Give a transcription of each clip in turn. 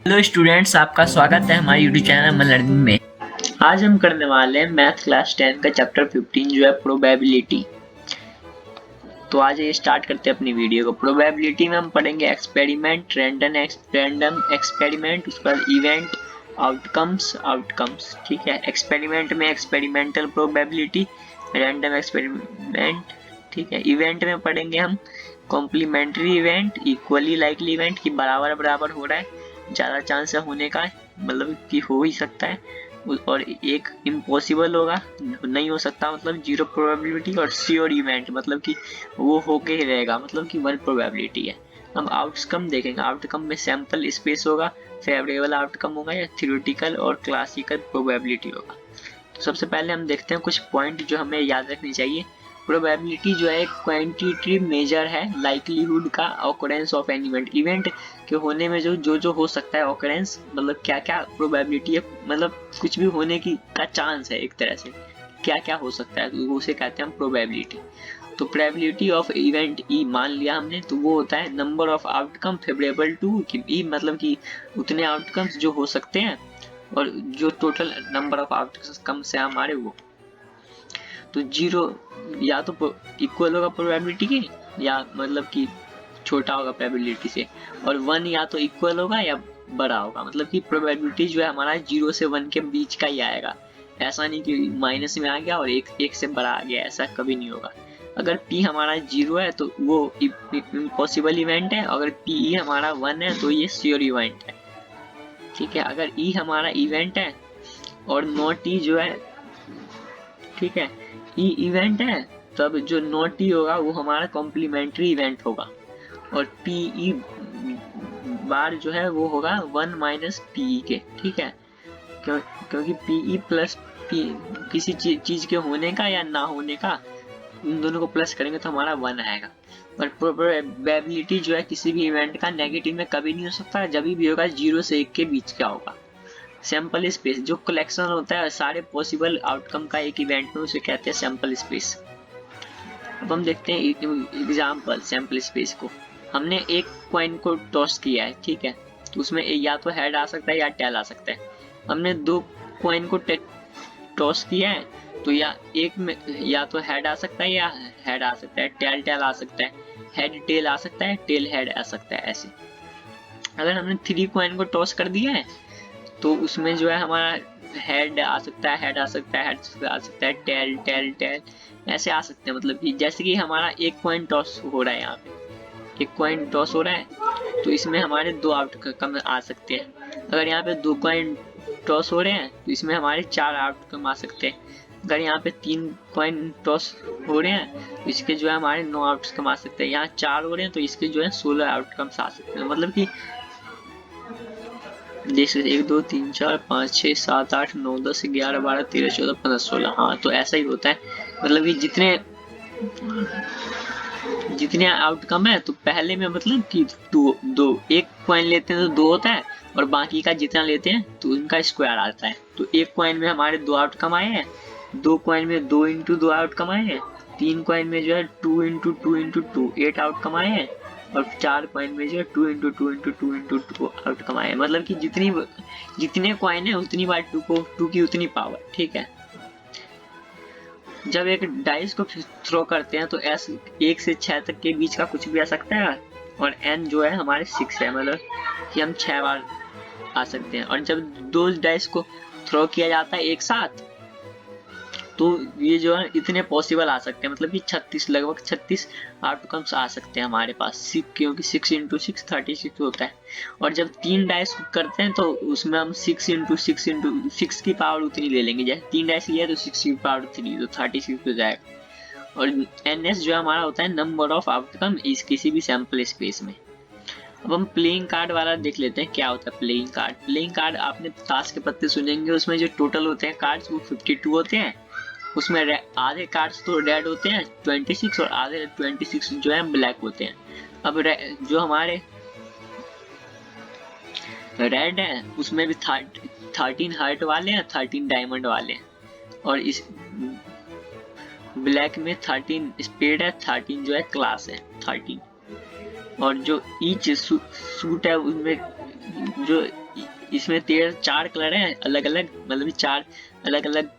Hello students, आपका स्वागत है हमारे यूट्यूब चैनल मन लर्निंग में। आज हम करने वाले हैं मैथ क्लास 10 का चैप्टर 15 जो है प्रोबेबिलिटी। तो आज ये स्टार्ट करते हैं अपनी वीडियो को। प्रोबेबिलिटी में हम पढ़ेंगे एक्सपेरिमेंट, रैंडम एक्सपेरिमेंट, उसके बाद इवेंट, आउटकम्स। ठीक है, एक्सपेरिमेंट में एक्सपेरिमेंटल प्रोबेबिलिटी, रैंडम एक्सपेरिमेंट। ठीक है, इवेंट में पढ़ेंगे हम complementary event, equally likely event की बराबर बराबर हो रहा है, ज़्यादा चांस है होने का, मतलब कि हो ही सकता है, और एक इम्पॉसिबल होगा, नहीं हो सकता, मतलब जीरो प्रोबेबिलिटी, और श्योर इवेंट मतलब कि वो होके ही रहेगा, मतलब कि 1 प्रोबेबिलिटी है। हम आउटकम देखेंगे, आउटकम में सैंपल स्पेस होगा, फेवरेबल आउटकम होगा या थ्योरेटिकल और क्लासिकल प्रोबेबिलिटी होगा। तो सबसे पहले हम देखते हैं कुछ पॉइंट जो हमें याद रखने चाहिए। प्रोबेबिलिटी जो है एक क्वांटिटेटिव मेजर है लाइक्लीहुड का ऑकरेंस ऑफ एन इवेंट के होने में जो हो सकता है ऑकरेंस, मतलब क्या क्या प्रोबेबिलिटी है, मतलब कुछ भी होने की का चांस है, एक तरह से क्या क्या हो सकता है, तो उसे कहते हैं हम प्रोबेबिलिटी। तो प्रोबेबिलिटी ऑफ इवेंट ई मान लिया हमने, तो वो होता है number of outcome favourable to E, मतलब कि उतने आउटकम्स जो हो सकते हैं और जो टोटल नंबर ऑफ आउटकम्स है हमारे वो। तो जीरो या तो इक्वल होगा प्रोबेबिलिटी के, या मतलब कि छोटा होगा प्रोबेबिलिटी से, और 1 या तो इक्वल होगा या बड़ा होगा, मतलब कि प्रोबेबिलिटी जो है हमारा 0 से 1 के बीच का ही आएगा। ऐसा नहीं कि माइनस में आ गया और एक से बड़ा आ गया, ऐसा कभी नहीं होगा। अगर p हमारा 0 है तो वो इम्पॉसिबल इवेंट है, अगर pe हमारा 1 है तो ये श्योर इवेंट है। ठीक है, अगर e हमारा इवेंट है और नॉट e जो है, ठीक है, ई इवेंट है, तब जो नॉट ई होगा वो हमारा कॉम्प्लीमेंट्री इवेंट होगा, और पी ई बार जो है वो होगा 1 माइनस पी ई के। ठीक है, क्योंकि पी ई प्लस पी किसी चीज के होने का या ना होने का, इन दोनों को प्लस करेंगे तो हमारा 1 आएगा। और प्रोबेबिलिटी जो है किसी भी इवेंट का नेगेटिव में कभी नहीं हो सकता, जब भी होगा 0 से 1 के बीच का होगा। सैंपल स्पेस जो कलेक्शन होता है सारे पॉसिबल आउटकम का एक इवेंट में, उसे कहते हैं सैंपल स्पेस। अब हम देखते हैं एग्जांपल सैंपल स्पेस को। हमने एक कॉइन को टॉस किया है, ठीक है, तो उसमें या तो हेड आ सकता है या टेल आ सकता है। हमने 2 कॉइन को टॉस किया है, तो या एक में या तो हेड आ सकता है या हेड आ सकता है, टेल टेल आ सकता है, हेड टेल आ सकता है, टेल हेड आ सकता है। ऐसे अगर हमने 3 कॉइन को टॉस कर दिया है तो उसमें जो है हमारा हेड आ सकता है, हेड आ सकता है, हेड आ सकता है, टेल टेल टेल ऐसे आ सकते हैं। मतलब कि जैसे कि हमारा एक कॉइन टॉस हो रहा है, यहाँ पे एक कॉइन टॉस हो रहा है तो इसमें हमारे 2 आउटकम आ सकते हैं। अगर यहाँ पे 2 कॉइन टॉस हो रहे हैं तो इसमें हमारे 4 आउटकम आ सकते हैं। अगर यहाँ पे 3 कॉइन टॉस हो रहे हैं तो इसके जो है हमारे 9 आउटकम आ सकते हैं। यहाँ 4 हो रहे हैं तो इसके जो है 16 आउटकम्स आ सकते हैं। मतलब कि जैसे 1 2 3 4 5 6 7 8 9 10 11 12 13 14 15 16, हाँ तो ऐसा ही होता है। मतलब कि जितने आउटकम है तो पहले में मतलब कि दो एक कॉइन लेते हैं तो 2 होता है, और बाकी का जितना लेते हैं तो उनका स्क्वायर आता है। तो एक कॉइन में हमारे 2 आउटकम आए हैं, 2 कॉइन में 2 इंटू 2 आउटकम आए हैं, 3 कॉइन में जो है 2 इंटू 2 इंटू 2 8 आउटकम आए हैं, और 4 कॉइन में जो है 2 इंटू 2 इंटू 2 इंटू 2 आउटकम आए हैं। मतलब कि जितने कॉइन है उतनी बार 2 की उतनी पावर। ठीक है, जब एक डाइस को थ्रो करते हैं तो एस 1 से 6 तक के बीच का कुछ भी आ सकता है, और एन जो है हमारे 6 है, मतलब कि हम 6 बार आ सकते हैं। और जब 2 डाइस को थ्रो किया जाता है एक साथ तो ये जो है इतने पॉसिबल आ सकते हैं, मतलब कि 36 लगभग 36 आउटकम्स आ सकते हैं हमारे पास, क्योंकि 6 इंटू 6 36 होता है। और जब 3 डाइस करते हैं तो उसमें हम 6 इंटू 6 की पावर उतनी ले लेंगे। जैसे 3 डाइस लिया तो 6 की पावर 3 तो 36 हो जाएगा। और एन जो हमारा होता है नंबर ऑफ आउटकम इस किसी भी सैंपल स्पेस में। अब हम प्लेइंग कार्ड वाला देख लेते हैं क्या होता है प्लेइंग कार्ड। प्लेइंग कार्ड आपने ताश के पत्ते सुनेंगे, उसमें जो टोटल होते हैं कार्ड्स वो 52 होते हैं। उसमें आधे कार्ड्स तो रेड होते हैं 26, और आधे 26 जो है ब्लैक होते हैं। अब जो हमारे रेड है उसमें भी 13 हार्ट वाले हैं, 13 डायमंड वाले हैं, और इस ब्लैक में 13 स्पेड है, 13 जो है क्लास है 13। और जो ईच सूट है उसमें जो इसमें 4 कलर हैं अलग अलग, मतलब 4 अलग अलग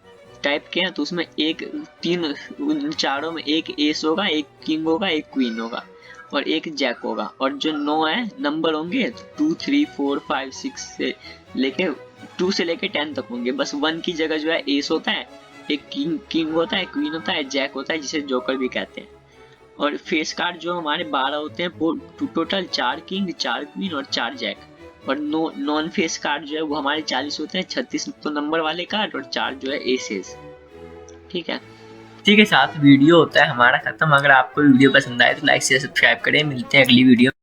टाइप के हैं। तो उसमें उन चारों में एक एस होगा, एक किंग होगा, एक क्वीन होगा और एक जैक होगा। और जो 9 है नंबर होंगे 2 3 4 5 6 से लेके 2 से लेके 10 तक होंगे। बस 1 की जगह जो है एस होता है, एक किंग होता है, क्वीन होता है, जैक होता है जिसे जोकर भी कहते हैं। और फेस कार्ड जो हमारे 12 होते हैं, वो टोटल 4 किंग, 4 क्वीन और 4 जैक। और नॉन फेस कार्ड जो है वो हमारे 40 होते हैं, 36 तो नंबर वाले कार्ड और 4 जो है एसेस। ठीक है, इसी के साथ वीडियो होता है हमारा खत्म। अगर आपको वीडियो पसंद आए तो लाइक शेयर सब्सक्राइब करें। मिलते हैं अगली वीडियो।